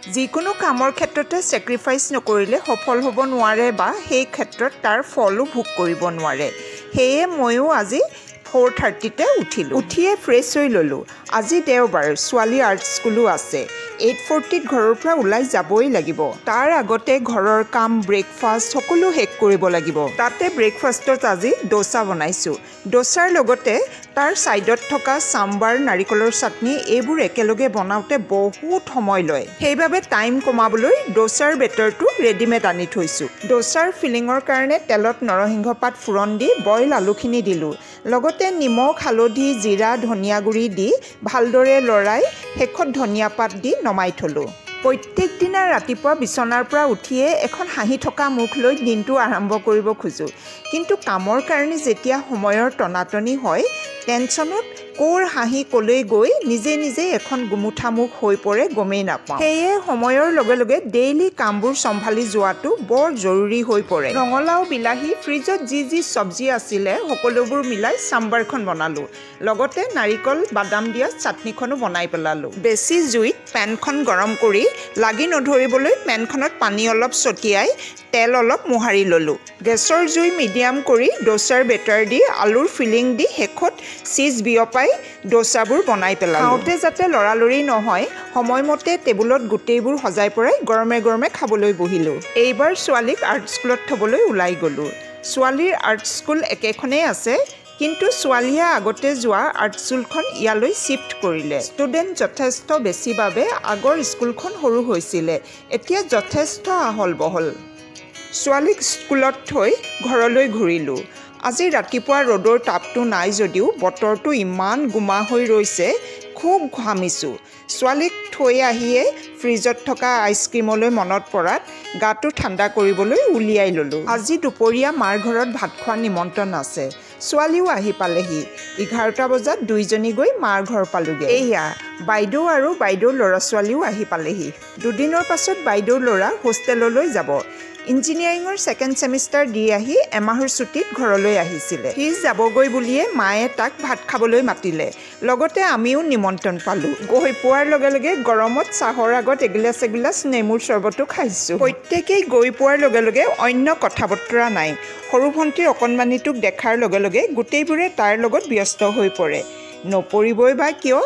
যিকোনো কামৰ ক্ষেত্ৰতে স্যাক্ৰিফাইস নকৰিলে সফল হ'ব নোৱাৰে বা সেই ক্ষেত্ৰত তাৰ ফলো ভোগ কৰিব নোৱাৰে। সেয়ে ময়ো আজি 4:30তে উঠিলোঁ। উঠিয়ে ফ্ৰেছ হৈ ল'লোঁ। আজি দেওবাৰ, ছোৱালী আৰ্ট স্কুলো আছে। 8:40ত ঘৰৰ পৰা ওলাই যাবই লাগিব। তাৰ আগতে ঘৰৰ কাম, ব্ৰেকফাষ্ট সকলো শেষ কৰিব লাগিব। তাতে ব্ৰেকফাষ্টত আজি ডোচা বনাইছোঁ। ডোচাৰ লগতে তাৰ ছাইডত থকা চাম্বাৰ, নাৰিকলৰ চাটনি এইবোৰ একেলগে বনাওঁতে বহুত সময় লয়। সেইবাবে টাইম কমাবলৈ ডোচাৰ বেটাৰটো ৰেডিমেড আনি থৈছোঁ। ডোচাৰ ফিলিঙৰ কাৰণে তেলত নৰসিংহ পাত ফুৰণ দি বইল আলুখিনি দিলোঁ। লগতে নিমখ, হালধি, জিৰা, ধনিয়া গুড়ি দি ভালদৰে লৰাই শেষত ধনিয়া পাত দি নমাই থলোঁ। প্ৰত্যেক দিনা ৰাতিপুৱা বিচনাৰ পৰা উঠিয়ে এখন হাঁহি থকা মুখ লৈ দিনটো আৰম্ভ কৰিব খোজোঁ। কিন্তু কামৰ কাৰণে যেতিয়া সময়ৰ টনাটনি হয়, টেনশ্যনত ক'ৰ হাঁহি ক'লৈ গৈ নিজে নিজে এখন গুমুঠা মুখ হৈ পৰে, গমেই নাপাওঁ। সেয়ে সময়ৰ লগে লগে ডেইলি কামবোৰ চম্ভালি যোৱাটো বৰ জৰুৰী হৈ পৰে। ৰঙালাও, বিলাহী, ফ্ৰিজত যি চব্জি আছিলে সকলোবোৰ মিলাই চাম্বাৰখন বনালোঁ। লগতে নাৰিকল, বাদাম দিয়া চাটনিখনো বনাই পেলালোঁ। বেছি জুইত পেনখন গৰম কৰি লাগি নধৰিবলৈ পেনখনত পানী অলপ ছটিয়াই তেল অলপ মোহাৰি ল'লোঁ। গেছৰ জুই মিডিয়াম কৰি ডোচাৰ বেটাৰ দি আলুৰ ফিলিং দি শেষত চীজ বিয়পাই ডোচাবোৰ বনাই পেলালোঁ। খাওঁতে যাতে লৰালৰি নহয়, সময়মতে টেবুলত গোটেইবোৰ সজাই পৰাই গৰমে গৰমে খাবলৈ বহিলোঁ। এইবাৰ ছোৱালীক আৰ্ট স্কুলত থ'বলৈ ওলাই গ'লোঁ। ছোৱালীৰ আৰ্ট স্কুল একেখনেই আছে, কিন্তু ছোৱালীয়ে আগতে যোৱা আৰ্ট স্কুলখন ইয়ালৈ শিফ্ট কৰিলে। ষ্টুডেণ্ট যথেষ্ট বেছি বাবে আগৰ স্কুলখন সৰু হৈছিলে, এতিয়া যথেষ্ট আহল বহল। ছোৱালীক স্কুলত থৈ ঘৰলৈ ঘূৰিলোঁ। আজি ৰাতিপুৱা ৰ'দৰ তাপটো নাই যদিও বতৰটো ইমান গোমা হৈ ৰৈছে, খুব ঘামিছোঁ। ছোৱালীক থৈ আহিয়ে ফ্ৰিজত থকা আইচক্ৰীমলৈ মনত পৰাত গাটো ঠাণ্ডা কৰিবলৈ উলিয়াই ল'লোঁ। আজি দুপৰীয়া মাৰ ঘৰত ভাত খোৱা নিমন্ত্ৰণ আছে। ছোৱালীও আহি পালেহি। 11টা বজাত দুইজনী গৈ মাৰ ঘৰ পালোগৈ। এয়া বাইদেউ আৰু বাইদেউৰ ল'ৰা ছোৱালীও আহি পালেহি। দুদিনৰ পাছত বাইদেউৰ ল'ৰা হোষ্টেললৈ যাব। ইঞ্জিনিয়াৰিঙৰ 2nd ছেমিষ্টাৰ দি আহি এমাহৰ ছুটীত ঘৰলৈ আহিছিলে। সি যাবগৈ বুলিয়ে মায়ে তাক ভাত খাবলৈ মাতিলে। লগতে আমিও নিমন্ত্ৰণ পালোঁ। গৈ পোৱাৰ লগে লগে গৰমত চাহৰ আগত এগিলাচ নেমুৰ চৰ্বতো খাইছোঁ। প্ৰত্যেকেই গৈ পোৱাৰ লগে লগে অন্য কথা বতৰা নাই। সৰু ভণ্টিৰ অকণমানিটোক দেখাৰ লগে লগে গোটেইবোৰে তাৰ লগত ব্যস্ত হৈ পৰে। নপৰিবই বা কিয়,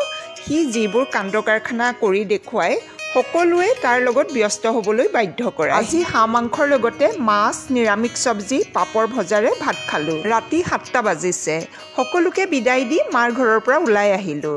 সি যিবোৰ কাণ্ড কাৰখানা কৰি দেখুৱায় সকলোৱে তাৰ লগত ব্যস্ত হ'বলৈ বাধ্য কৰে। আজি হাঁহ মাংসৰ লগতে মাছ, নিৰামিষ চব্জি, পাপৰ ভজাৰে ভাত খালোঁ। ৰাতি 7টা বাজিছে। সকলোকে বিদায় দি মাৰ ঘৰৰ পৰা ওলাই আহিলোঁ।